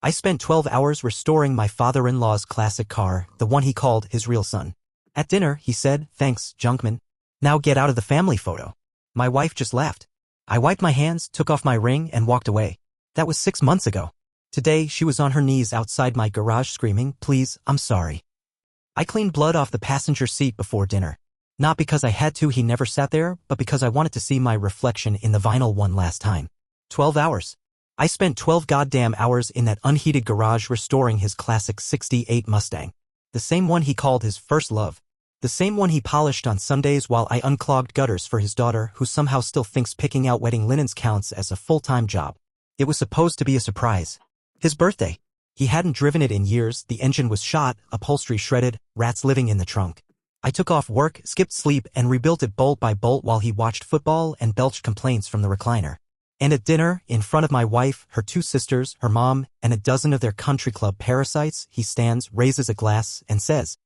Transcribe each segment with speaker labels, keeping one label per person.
Speaker 1: I spent 12 hours restoring my father-in-law's classic car, the one he called his real son. At dinner, he said, "Thanks, Junkman. Now get out of the family photo." My wife just laughed. I wiped my hands, took off my ring, and walked away. That was 6 months ago. Today, she was on her knees outside my garage screaming, "Please, I'm sorry." I cleaned blood off the passenger seat before dinner. Not because I had to, he never sat there, but because I wanted to see my reflection in the vinyl one last time. 12 hours. I spent 12 goddamn hours in that unheated garage restoring his classic '68 Mustang. The same one he called his first love. The same one he polished on Sundays while I unclogged gutters for his daughter, who somehow still thinks picking out wedding linens counts as a full-time job. It was supposed to be a surprise. His birthday. He hadn't driven it in years, the engine was shot, upholstery shredded, rats living in the trunk. I took off work, skipped sleep, and rebuilt it bolt by bolt while he watched football and belched complaints from the recliner. And at dinner, in front of my wife, her 2 sisters, her mom, and a dozen of their country club parasites, he stands, raises a glass, and says,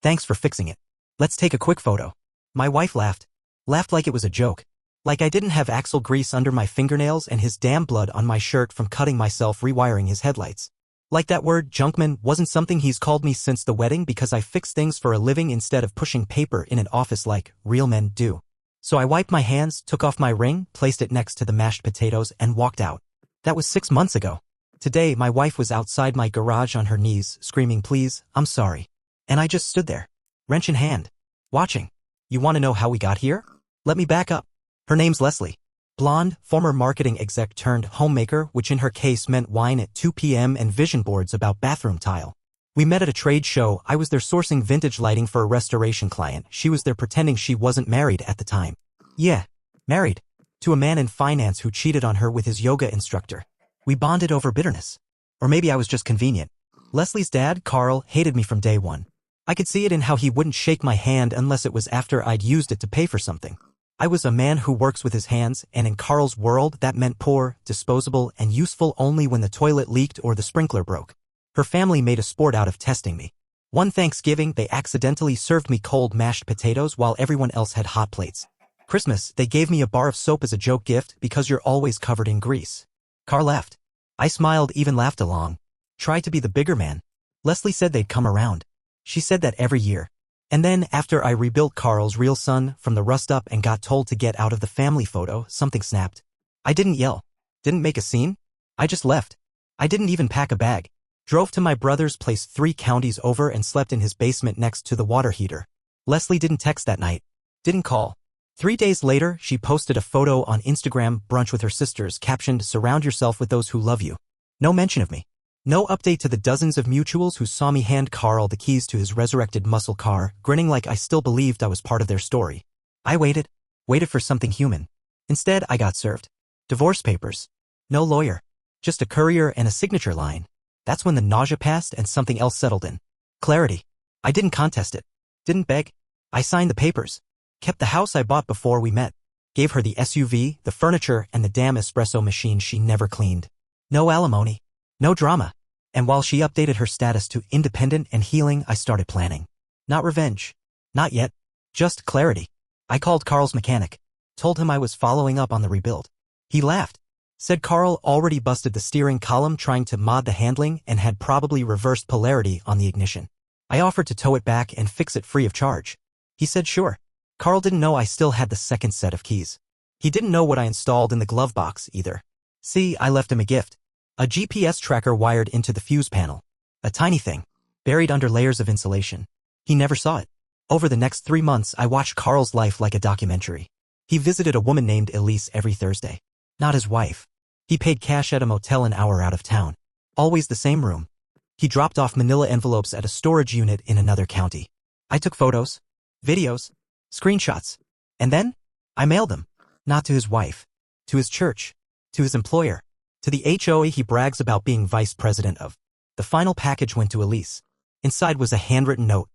Speaker 1: "Thanks for fixing it. Let's take a quick photo." My wife laughed. Laughed like it was a joke. Like I didn't have axle grease under my fingernails and his damn blood on my shirt from cutting myself rewiring his headlights. Like that word, Junkman, wasn't something he's called me since the wedding because I fix things for a living instead of pushing paper in an office like real men do. So I wiped my hands, took off my ring, placed it next to the mashed potatoes, and walked out. That was 6 months ago. Today, my wife was outside my garage on her knees, screaming, "Please, I'm sorry." And I just stood there, wrench in hand, watching. You want to know how we got here? Let me back up. Her name's Leslie. Blonde, former marketing exec turned homemaker, which in her case meant wine at 2 p.m. and vision boards about bathroom tile. We met at a trade show. I was there sourcing vintage lighting for a restoration client. She was there pretending she wasn't married at the time. Yeah, married. To a man in finance who cheated on her with his yoga instructor. We bonded over bitterness. Or maybe I was just convenient. Leslie's dad, Carl, hated me from day one. I could see it in how he wouldn't shake my hand unless it was after I'd used it to pay for something. I was a man who works with his hands, and in Carl's world that meant poor, disposable, and useful only when the toilet leaked or the sprinkler broke. Her family made a sport out of testing me. One Thanksgiving, they accidentally served me cold mashed potatoes while everyone else had hot plates. Christmas, they gave me a bar of soap as a joke gift because you're always covered in grease. Carl left. I smiled, even laughed along. Tried to be the bigger man. Leslie said they'd come around. She said that every year. And then, after I rebuilt Carl's real son from the rust up and got told to get out of the family photo, something snapped. I didn't yell. Didn't make a scene. I just left. I didn't even pack a bag. Drove to my brother's place 3 counties over and slept in his basement next to the water heater. Leslie didn't text that night. Didn't call. 3 days later, she posted a photo on Instagram, brunch with her sisters, captioned, "Surround yourself with those who love you." No mention of me. No update to the dozens of mutuals who saw me hand Carl the keys to his resurrected muscle car, grinning like I still believed I was part of their story. I waited for something human. Instead, I got served. Divorce papers. No lawyer. Just a courier and a signature line. That's when the nausea passed and something else settled in. Clarity. I didn't contest it. Didn't beg. I signed the papers. Kept the house I bought before we met. Gave her the SUV, the furniture, and the damn espresso machine she never cleaned. No alimony. No drama. And while she updated her status to independent and healing, I started planning. Not revenge. Not yet. Just clarity. I called Carl's mechanic. Told him I was following up on the rebuild. He laughed. Said Carl already busted the steering column trying to mod the handling and had probably reversed polarity on the ignition. I offered to tow it back and fix it free of charge. He said sure. Carl didn't know I still had the second set of keys. He didn't know what I installed in the glove box either. See, I left him a gift. A GPS tracker wired into the fuse panel. A tiny thing, buried under layers of insulation. He never saw it. Over the next 3 months, I watched Carl's life like a documentary. He visited a woman named Elise every Thursday. Not his wife. He paid cash at a motel an hour out of town. Always the same room. He dropped off manila envelopes at a storage unit in another county. I took photos, videos, screenshots, and then I mailed them. Not to his wife. To his church. To his employer. To the HOA he brags about being vice president of. The final package went to Elise. Inside was a handwritten note.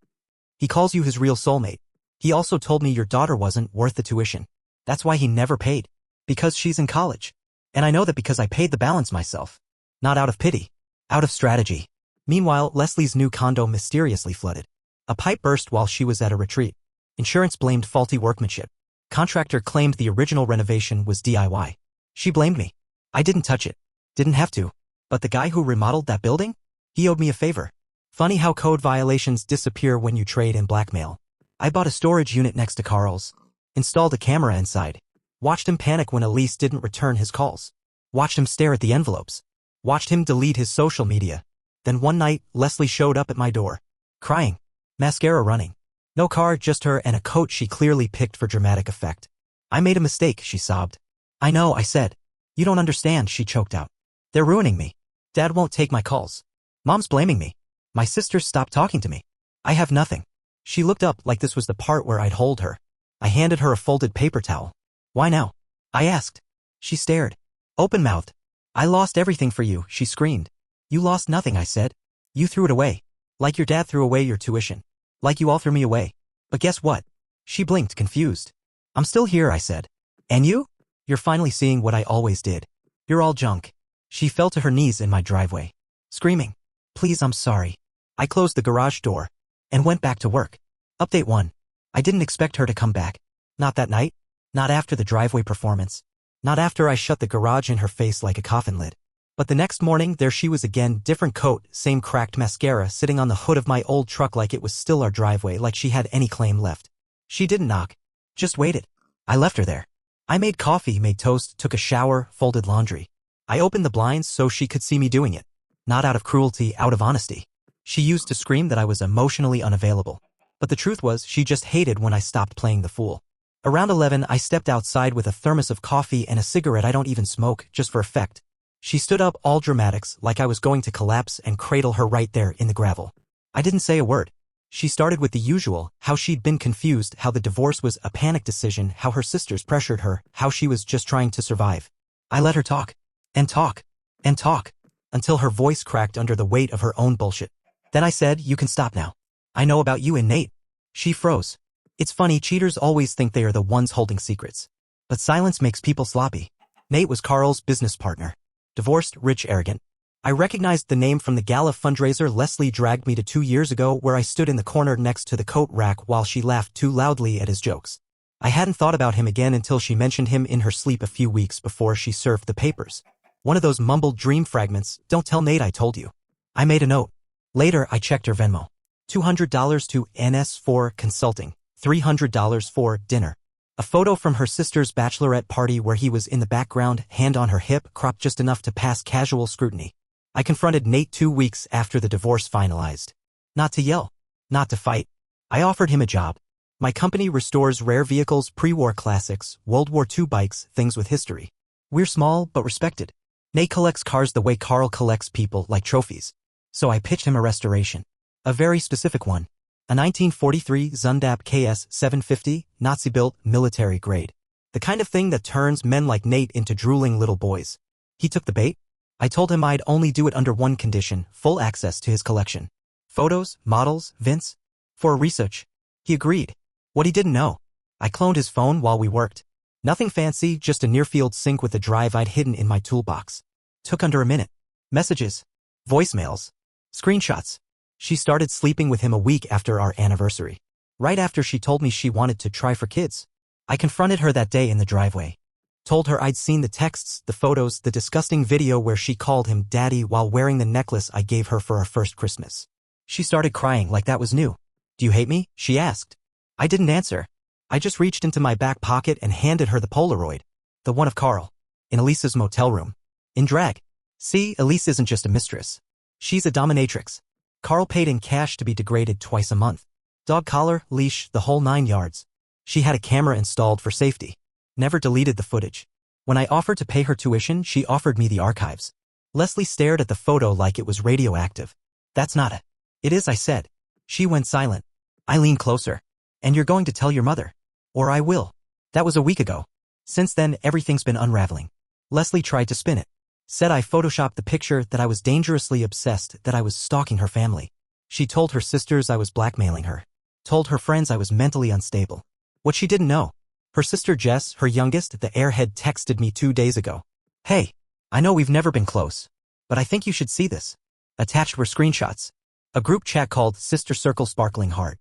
Speaker 1: He calls you his real soulmate. He also told me your daughter wasn't worth the tuition. That's why he never paid. Because she's in college. And I know that because I paid the balance myself. Not out of pity. Out of strategy. Meanwhile, Leslie's new condo mysteriously flooded. A pipe burst while she was at a retreat. Insurance blamed faulty workmanship. Contractor claimed the original renovation was DIY. She blamed me. I didn't touch it. Didn't have to. But the guy who remodeled that building? He owed me a favor. Funny how code violations disappear when you trade in blackmail. I bought a storage unit next to Carl's. Installed a camera inside. Watched him panic when Elise didn't return his calls. Watched him stare at the envelopes. Watched him delete his social media. Then one night, Leslie showed up at my door. Crying. Mascara running. No car, just her and a coat she clearly picked for dramatic effect. I made a mistake, she sobbed. I know, I said. You don't understand, she choked out. They're ruining me. Dad won't take my calls. Mom's blaming me. My sisters stopped talking to me. I have nothing. She looked up like this was the part where I'd hold her. I handed her a folded paper towel. Why now? I asked. She stared. Open-mouthed. I lost everything for you, she screamed. You lost nothing, I said. You threw it away. Like your dad threw away your tuition. Like you all threw me away. But guess what? She blinked, confused. I'm still here, I said. And you? You're finally seeing what I always did. You're all junk. She fell to her knees in my driveway, screaming. Please, I'm sorry. I closed the garage door and went back to work. Update 1. I didn't expect her to come back. Not that night. Not after the driveway performance. Not after I shut the garage in her face like a coffin lid. But the next morning, there she was again, different coat, same cracked mascara, sitting on the hood of my old truck like it was still our driveway, like she had any claim left. She didn't knock. Just waited. I left her there. I made coffee, made toast, took a shower, folded laundry. I opened the blinds so she could see me doing it. Not out of cruelty, out of honesty. She used to scream that I was emotionally unavailable. But the truth was, she just hated when I stopped playing the fool. Around 11, I stepped outside with a thermos of coffee and a cigarette. I don't even smoke, just for effect. She stood up, all dramatics, like I was going to collapse and cradle her right there in the gravel. I didn't say a word. She started with the usual, how she'd been confused, how the divorce was a panic decision, how her sisters pressured her, how she was just trying to survive. I let her talk. And talk. And talk. Until her voice cracked under the weight of her own bullshit. Then I said, you can stop now. I know about you and Nate. She froze. It's funny, cheaters always think they are the ones holding secrets. But silence makes people sloppy. Nate was Carl's business partner. Divorced, rich, arrogant. I recognized the name from the gala fundraiser Leslie dragged me to 2 years ago, where I stood in the corner next to the coat rack while she laughed too loudly at his jokes. I hadn't thought about him again until she mentioned him in her sleep a few weeks before she served the papers. One of those mumbled dream fragments, don't tell Nate I told you. I made a note. Later, I checked her Venmo. $200 to NS for consulting, $300 for dinner. A photo from her sister's bachelorette party where he was in the background, hand on her hip, cropped just enough to pass casual scrutiny. I confronted Nate 2 weeks after the divorce finalized. Not to yell. Not to fight. I offered him a job. My company restores rare vehicles, pre-war classics, World War II bikes, things with history. We're small, but respected. Nate collects cars the way Carl collects people, like trophies. So I pitched him a restoration. A very specific one. A 1943 Zundap KS 750, Nazi-built, military grade. The kind of thing that turns men like Nate into drooling little boys. He took the bait. I told him I'd only do it under one condition, full access to his collection. Photos, models, Vince. For research. He agreed. What he didn't know. I cloned his phone while we worked. Nothing fancy, just a near-field sync with a drive I'd hidden in my toolbox. Took under a minute. Messages. Voicemails. Screenshots. She started sleeping with him a week after our anniversary. Right after she told me she wanted to try for kids. I confronted her that day in the driveway. Told her I'd seen the texts, the photos, the disgusting video where she called him daddy while wearing the necklace I gave her for our first Christmas. She started crying like that was new. Do you hate me? She asked. I didn't answer. I just reached into my back pocket and handed her the Polaroid. The one of Carl. In Elise's motel room. In drag. See, Elise isn't just a mistress. She's a dominatrix. Carl paid in cash to be degraded twice a month. Dog collar, leash, the whole 9 yards. She had a camera installed for safety. Never deleted the footage. When I offered to pay her tuition, she offered me the archives. Leslie stared at the photo like it was radioactive. That's not it. It is, I said. She went silent. I leaned closer. And you're going to tell your mother. Or I will. That was a week ago. Since then, everything's been unraveling. Leslie tried to spin it. Said I photoshopped the picture, that I was dangerously obsessed, that I was stalking her family. She told her sisters I was blackmailing her. Told her friends I was mentally unstable. What she didn't know. Her sister Jess, her youngest, the airhead, texted me 2 days ago. Hey, I know we've never been close, but I think you should see this. Attached were screenshots. A group chat called Sister Circle Sparkling Heart.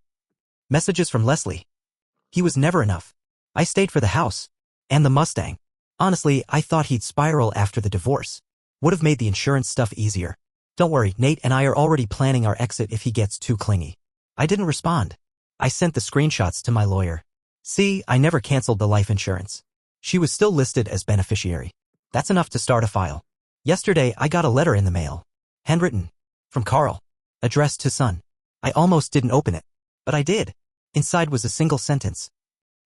Speaker 1: Messages from Leslie. He was never enough. I stayed for the house. And the Mustang. Honestly, I thought he'd spiral after the divorce. Would have made the insurance stuff easier. Don't worry, Nate and I are already planning our exit if he gets too clingy. I didn't respond. I sent the screenshots to my lawyer. See, I never canceled the life insurance. She was still listed as beneficiary. That's enough to start a file. Yesterday, I got a letter in the mail. Handwritten. From Carl. Addressed to son. I almost didn't open it. But I did. Inside was a single sentence.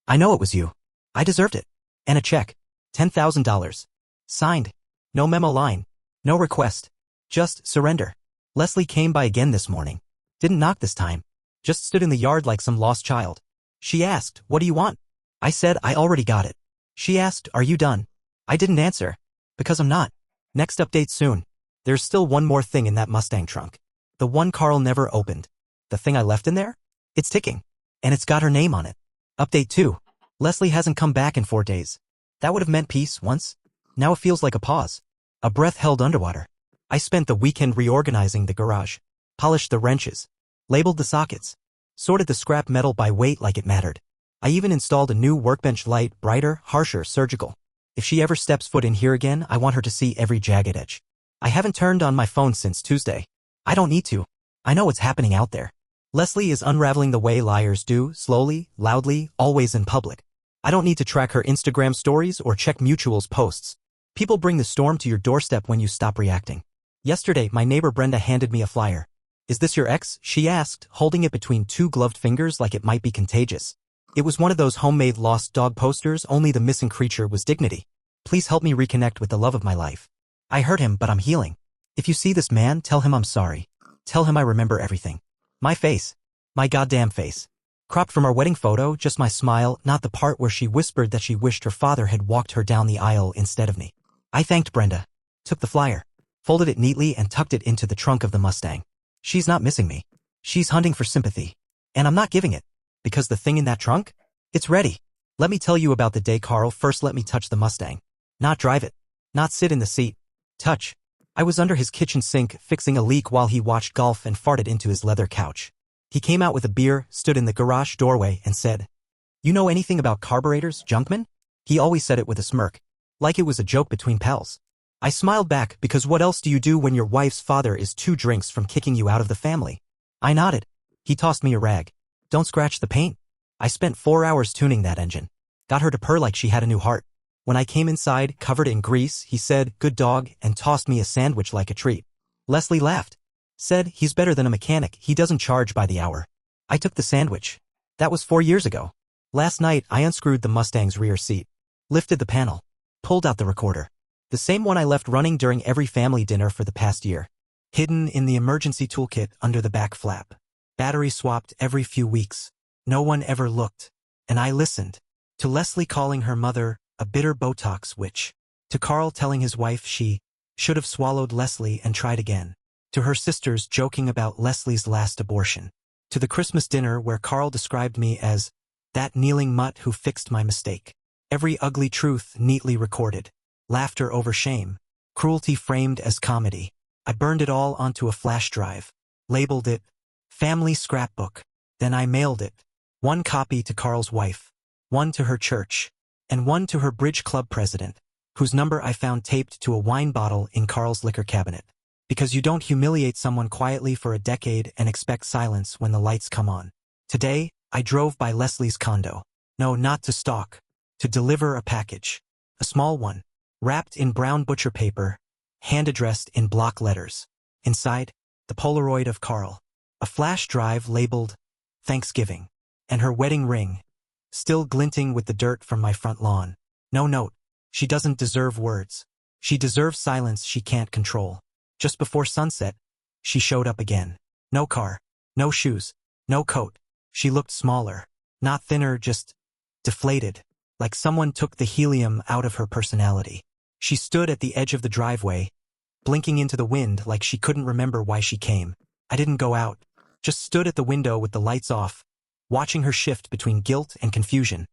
Speaker 1: I know it was you. I deserved it. And a check. $10,000. Signed. No memo line. No request. Just surrender. Leslie came by again this morning. Didn't knock this time. Just stood in the yard like some lost child. She asked, "What do you want?" I said I already got it. She asked, "Are you done?" I didn't answer. Because I'm not. Next update soon. There's still one more thing in that Mustang trunk. The one Carl never opened. The thing I left in there? It's ticking. And it's got her name on it. Update 2. Leslie hasn't come back in 4 days. That would have meant peace once. Now it feels like a pause. A breath held underwater. I spent the weekend reorganizing the garage. Polished the wrenches. Labeled the sockets. Sorted the scrap metal by weight like it mattered. I even installed a new workbench light, brighter, harsher, surgical. If she ever steps foot in here again, I want her to see every jagged edge. I haven't turned on my phone since Tuesday. I don't need to. I know what's happening out there. Leslie is unraveling the way liars do, slowly, loudly, always in public. I don't need to track her Instagram stories or check mutuals posts. People bring the storm to your doorstep when you stop reacting. Yesterday, my neighbor Brenda handed me a flyer. "Is this your ex?" she asked, holding it between 2 gloved fingers like it might be contagious. It was one of those homemade lost dog posters, only the missing creature was dignity. "Please help me reconnect with the love of my life. I hurt him, but I'm healing. If you see this man, tell him I'm sorry. Tell him I remember everything. My face. My goddamn face." Cropped from our wedding photo, just my smile, not the part where she whispered that she wished her father had walked her down the aisle instead of me. I thanked Brenda. Took the flyer. Folded it neatly and tucked it into the trunk of the Mustang. She's not missing me. She's hunting for sympathy. And I'm not giving it. Because the thing in that trunk? It's ready. Let me tell you about the day Carl first let me touch the Mustang. Not drive it. Not sit in the seat. Touch. I was under his kitchen sink, fixing a leak while he watched golf and farted into his leather couch. He came out with a beer, stood in the garage doorway, and said, "You know anything about carburetors, Junkman?" He always said it with a smirk. Like it was a joke between pals. I smiled back, because what else do you do when your wife's father is 2 drinks from kicking you out of the family? I nodded. He tossed me a rag. "Don't scratch the paint." I spent 4 hours tuning that engine. Got her to purr like she had a new heart. When I came inside, covered in grease, he said, "Good dog," and tossed me a sandwich like a treat. Leslie laughed. Said, "He's better than a mechanic, he doesn't charge by the hour." I took the sandwich. That was 4 years ago. Last night, I unscrewed the Mustang's rear seat. Lifted the panel. Pulled out the recorder. The same one I left running during every family dinner for the past year. Hidden in the emergency toolkit under the back flap. Battery swapped every few weeks. No one ever looked. And I listened. To Leslie calling her mother a bitter Botox witch. To Carl telling his wife she should have swallowed Leslie and tried again. To her sisters joking about Leslie's last abortion. To the Christmas dinner where Carl described me as that kneeling mutt who fixed my mistake. Every ugly truth neatly recorded. Laughter over shame. Cruelty framed as comedy. I burned it all onto a flash drive. Labeled it Family Scrapbook. Then I mailed it. 1 copy to Carl's wife. 1 to her church. And 1 to her bridge club president, whose number I found taped to a wine bottle in Carl's liquor cabinet. Because you don't humiliate someone quietly for a decade and expect silence when the lights come on. Today, I drove by Leslie's condo. No, not to stalk. To deliver a package. A small one. Wrapped in brown butcher paper. Hand-addressed in block letters. Inside, the Polaroid of Carl. A flash drive labeled Thanksgiving. And her wedding ring. Still glinting with the dirt from my front lawn. No note. She doesn't deserve words. She deserves silence she can't control. Just before sunset, she showed up again. No car. No shoes. No coat. She looked smaller. Not thinner, just deflated. Like someone took the helium out of her personality. She stood at the edge of the driveway, blinking into the wind like she couldn't remember why she came. I didn't go out. Just stood at the window with the lights off, watching her shift between guilt and confusion,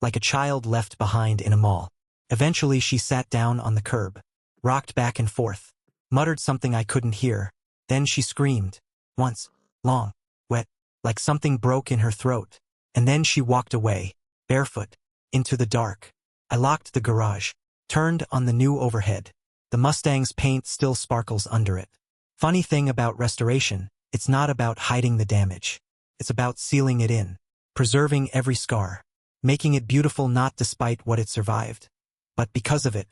Speaker 1: like a child left behind in a mall. Eventually she sat down on the curb, rocked back and forth, muttered something I couldn't hear. Then she screamed. Once. Long. Wet. Like something broke in her throat. And then she walked away, barefoot, into the dark. I locked the garage, turned on the new overhead, The Mustang's paint still sparkles under it. Funny thing about restoration, it's not about hiding the damage. It's about sealing it in, preserving every scar, making it beautiful not despite what it survived, but because of it.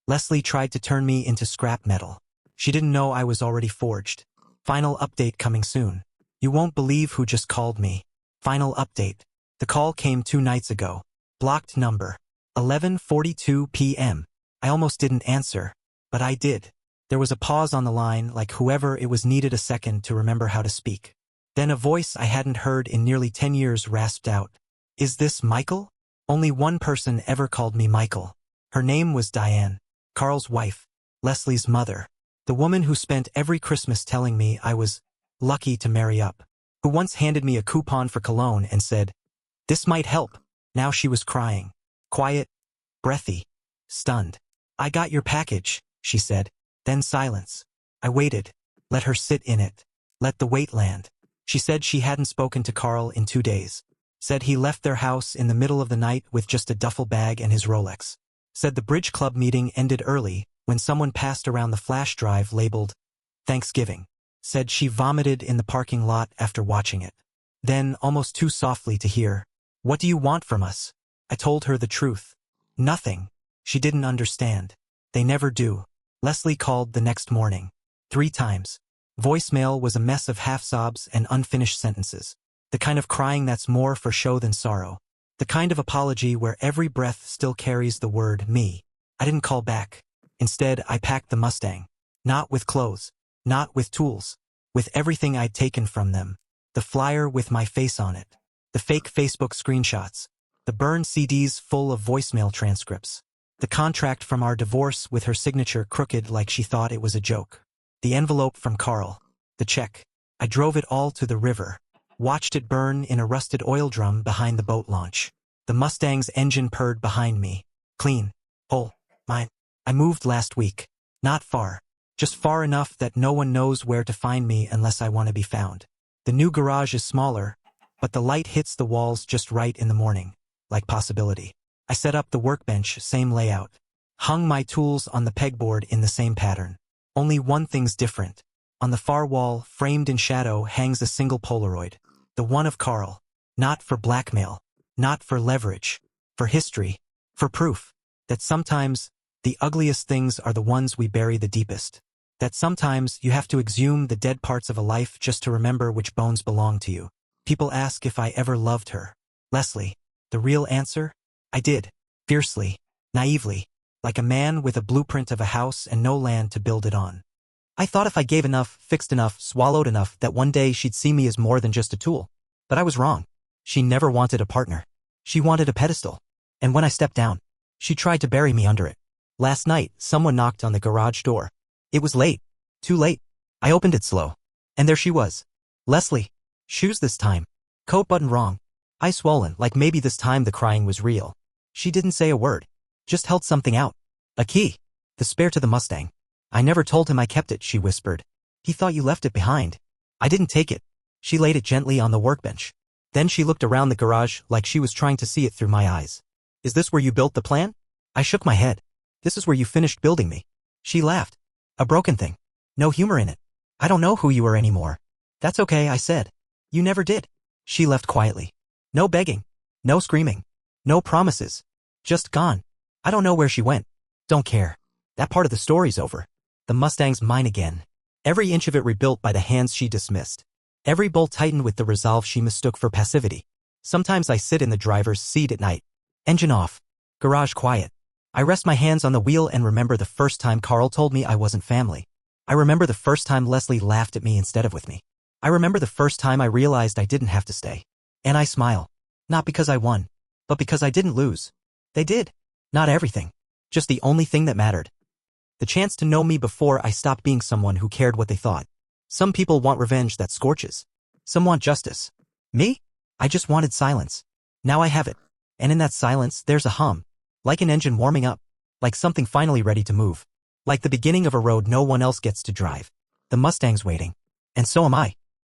Speaker 1: Leslie tried to turn me into scrap metal. She didn't know I was already forged. Final update coming soon. You won't believe who just called me. Final update. The call came 2 nights ago. Blocked number. 11:42 p.m. I almost didn't answer, but I did. There was a pause on the line, like whoever it was needed a second to remember how to speak. Then a voice I hadn't heard in nearly 10 years rasped out. Is this Michael? Only one person ever called me Michael. Her name was Diane, Carl's wife, Leslie's mother, the woman who spent every Christmas telling me I was lucky to marry up, who once handed me a coupon for cologne and said, "This might help." Now she was crying. Quiet, breathy, stunned. "I got your package," she said. Then silence. I waited. Let her sit in it. Let the weight land. She said she hadn't spoken to Carl in 2 days. Said he left their house in the middle of the night with just a duffel bag and his Rolex. Said the bridge club meeting ended early when someone passed around the flash drive labeled Thanksgiving. Said she vomited in the parking lot after watching it. Then, almost too softly to hear, "What do you want from us?" I told her the truth. Nothing. She didn't understand. They never do. Leslie called the next morning. 3 times. Voicemail was a mess of half-sobs and unfinished sentences. The kind of crying that's more for show than sorrow. The kind of apology where every breath still carries the word me. I didn't call back. Instead, I packed the Mustang. Not with clothes. Not with tools. With everything I'd taken from them. The flyer with my face on it. The fake Facebook screenshots. The burned CDs full of voicemail transcripts. The contract from our divorce with her signature crooked like she thought it was a joke. The envelope from Carl. The check. I drove it all to the river. Watched it burn in a rusted oil drum behind the boat launch. The Mustang's engine purred behind me. Clean. Whole. Mine. I moved last week. Not far. Just far enough that no one knows where to find me unless I want to be found. The new garage is smaller, but the light hits the walls just right in the morning. Like possibility. I set up the workbench, same layout. Hung my tools on the pegboard in the same pattern. Only one thing's different. On the far wall, framed in shadow, hangs a single Polaroid. The one of Carl. Not for blackmail. Not for leverage. For history. For proof. That sometimes, the ugliest things are the ones we bury the deepest. That sometimes, you have to exhume the dead parts of a life just to remember which bones belong to you. People ask if I ever loved her. Leslie. The real answer? I did. Fiercely. Naively. Like a man with a blueprint of a house and no land to build it on. I thought if I gave enough, fixed enough, swallowed enough, that one day she'd see me as more than just a tool. But I was wrong. She never wanted a partner. She wanted a pedestal. And when I stepped down, she tried to bury me under it. Last night, someone knocked on the garage door. It was late. Too late. I opened it slow. And there she was. Leslie. Shoes this time. Coat button wrong. Eyes swollen, like maybe this time the crying was real. She didn't say a word. Just held something out. A key. The spare to the Mustang. I never told him I kept it, she whispered. He thought you left it behind. I didn't take it. She laid it gently on the workbench. Then she looked around the garage like she was trying to see it through my eyes. Is this where you built the plan? I shook my head. This is where you finished building me. She laughed. A broken thing. No humor in it. I don't know who you are anymore. That's okay, I said. You never did. She left quietly. No begging. No screaming. No promises. Just gone. I don't know where she went. Don't care. That part of the story's over. The Mustang's mine again. Every inch of it rebuilt by the hands she dismissed. Every bolt tightened with the resolve she mistook for passivity. Sometimes I sit in the driver's seat at night. Engine off. Garage quiet. I rest my hands on the wheel and remember the first time Carl told me I wasn't family. I remember the first time Leslie laughed at me instead of with me. I remember the first time I realized I didn't have to stay. And I smile. Not because I won, but because I didn't lose. They did. Not everything. Just the only thing that mattered. The chance to know me before I stopped being someone who cared what they thought. Some people want revenge that scorches. Some want justice. Me? I just wanted silence. Now I have it. And in that silence, there's a hum. Like an engine warming up. Like something finally ready to move. Like the beginning of a road no one else gets to drive. The Mustang's waiting. And so am I.